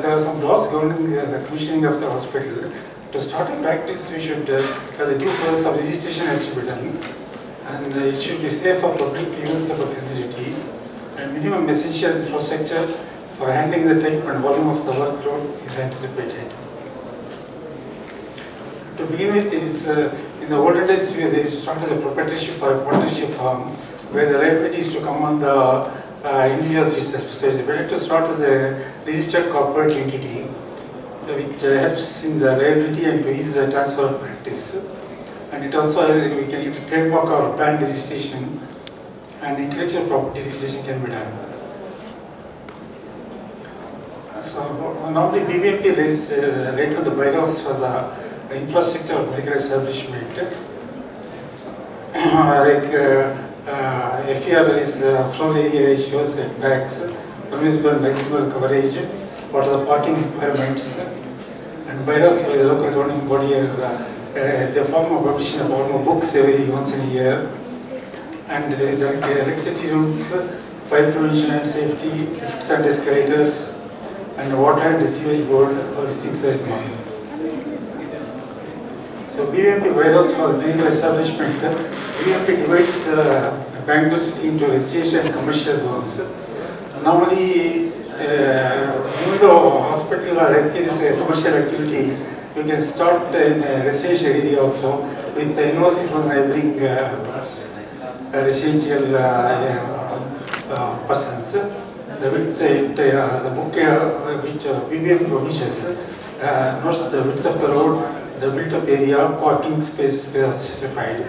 there are some laws governing the commissioning of the hospital. To start a practice, we should have the due process of registration has to be done, and it should be safe for public use of a facility, and minimum essential infrastructure for handling the type and volume of the workload is anticipated. To begin with, it is in the older days where they started as a proprietorship or a partnership firm, where the liability is to come on the individuals itself. So it's better to start as a registered corporate entity, which helps in the liability and to ease the transfer of practice. And it also, we can trademark or brand registration and intellectual property registration can be done. So normally BBMP rates rate on the bylaws for the infrastructure of medical establishment. FER is floor area ratios and packs, permissible and maximum coverage, what are the parking requirements, and bylaws by the local governing body are the form of publishing about books once in a year, and there is electricity rules, fire prevention and safety, lifts and escalators, and water and sewage board, all these things are involved. So BBMP bylaws for medical establishment, BBMP divides Bangalore city into residential and commercial zones. Normally, even though hospital or healthcare is a commercial activity, you can start in a residential area also with the invoice from neighboring residential persons. The book which BBMP publishes notes the width of the road, the built-up area, parking space specified.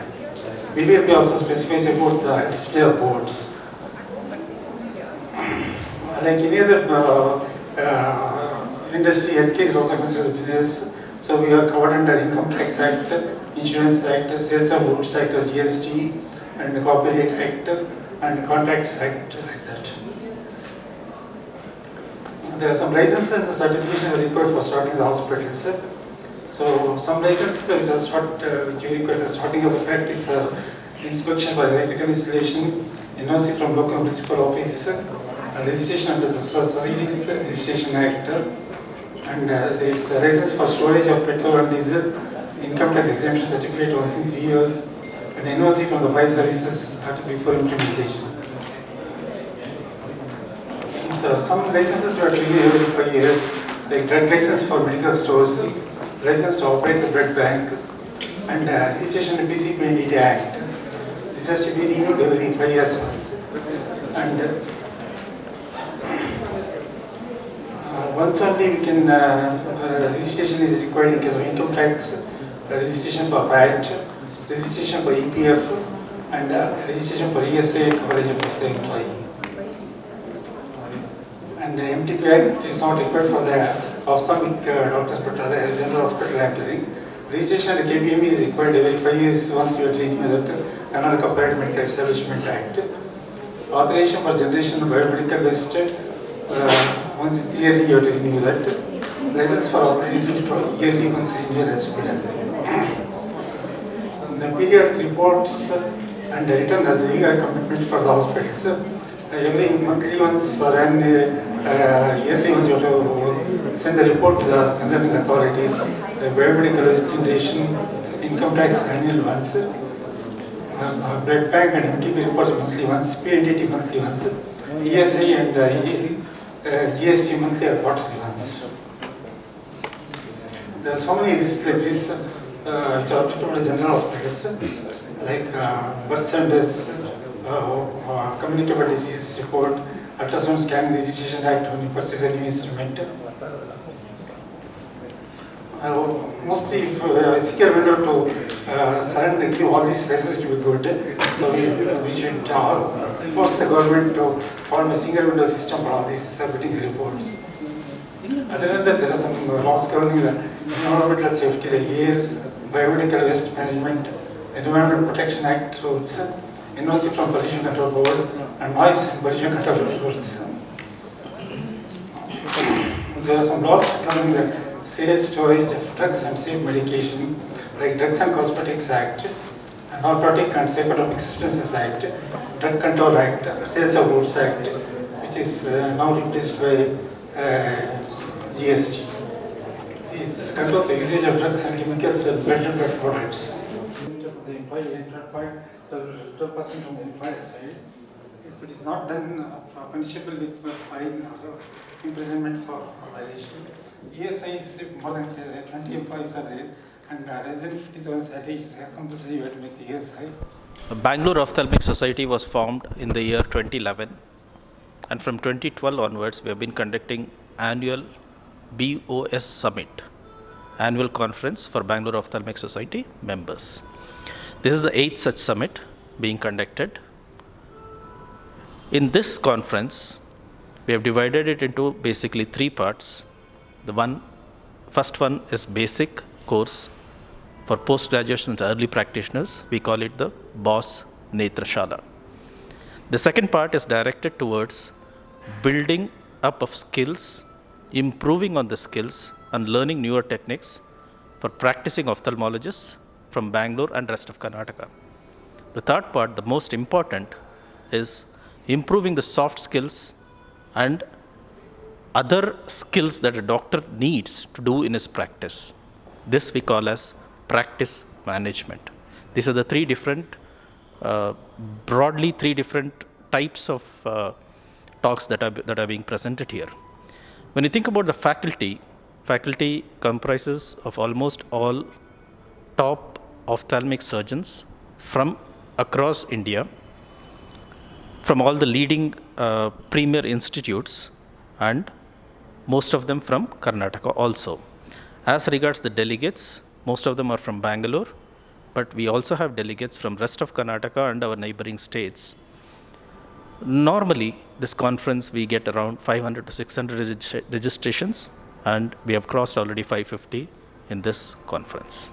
BBMP also specifies about the display of boards. Like any other industry, healthcare is also considered a business. So we are covered under Income Tax Act, Insurance Act, Sales of Goods Act or GST, and the Copyright Act, and Contracts Act, like that. There are some licenses and certifications required for starting the hospitals. So some licenses which you require the starting of the practice, inspection by electrical installation, NOC from local municipal office, registration under the Societies Registration Act, and there is a license for storage of petrol and diesel, income tax exemption certificate once in 3 years, and NOC from the 5 services have to be for implementation. So some licenses were to be every 5 years, like drug license for medical stores, license to operate the blood bank, and registration of PCP Act. This has to be renewed every 5 years once. And once only we can, registration is required in case of income tax, registration for VAT, registration for EPF, and registration for ESA coverage of the employee. And the MTP Act is not required for the Ophthalmic doctors, but other general hospital acting. Registration of KPM is required every 5 years once you are treating another Comparative Medical Establishment Act. Authorization for generation of biomedical waste, once in 3 years you have to renew that. License for operating lift yearly once in a year has to be done. The periodic reports and the return as a legal commitment for the hospitals. Every monthly once or yearly once you have to send the report to the concerning authorities, the biomedical waste generation, income tax annual once, blood bank and MTP reports monthly once, PNDT monthly once, ESA and GST monthly or quarterly once. There are so many lists like this which are applicable to general hospitals, like birth centers, communicable disease report, ultrasound scan registration act when you purchase a new instrument. Mostly if I seek a window to surrender, give all these licenses to be good. So we should force the government to form a single window system for all these submitting reports. Other than that, there are some laws governing the environmental safety, like air, biomedical waste management, Environment Protection Act rules, NOC from Pollution Control Board, and noise and pollution control rules. There are some laws governing the sales, storage of drugs and safe medication, like Drugs and Cosmetics Act, Narcotic and Psychotropic Substances Act, Drug Control Act, Sales of Goods Act, which is now replaced by GST. GST. This controls the usage of drugs and chemicals and blood products. The employee employed 12% from the employer side. If it is not done, punishable with fine or imprisonment for violation. ESI is more than 20 employees are there, and less than 50,000 salary is compulsory with ESI. Bangalore Ophthalmic Society was formed in the year 2011, and from 2012 onwards we have been conducting annual BOS Summit, annual conference for Bangalore Ophthalmic Society members. This is the 8th such summit being conducted. In this conference, we have divided it into basically 3 parts. The first one is basic course for post-graduation and early practitioners. We call it the BOS Netrashala. The second part is directed towards building up of skills, improving on the skills, and learning newer techniques for practicing ophthalmologists from Bangalore and rest of Karnataka. The third part, the most important, is improving the soft skills and other skills that a doctor needs to do in his practice. This we call as practice management. These are the 3 different, broadly 3 different types of talks that are being presented here. When you think about the faculty comprises of almost all top ophthalmic surgeons from across India, from all the leading premier institutes, and most of them from Karnataka also. As regards the delegates, most of them are from Bangalore, but we also have delegates from rest of Karnataka and our neighboring states. Normally, this conference we get around 500 to 600 registrations, and we have crossed already 550 in this conference.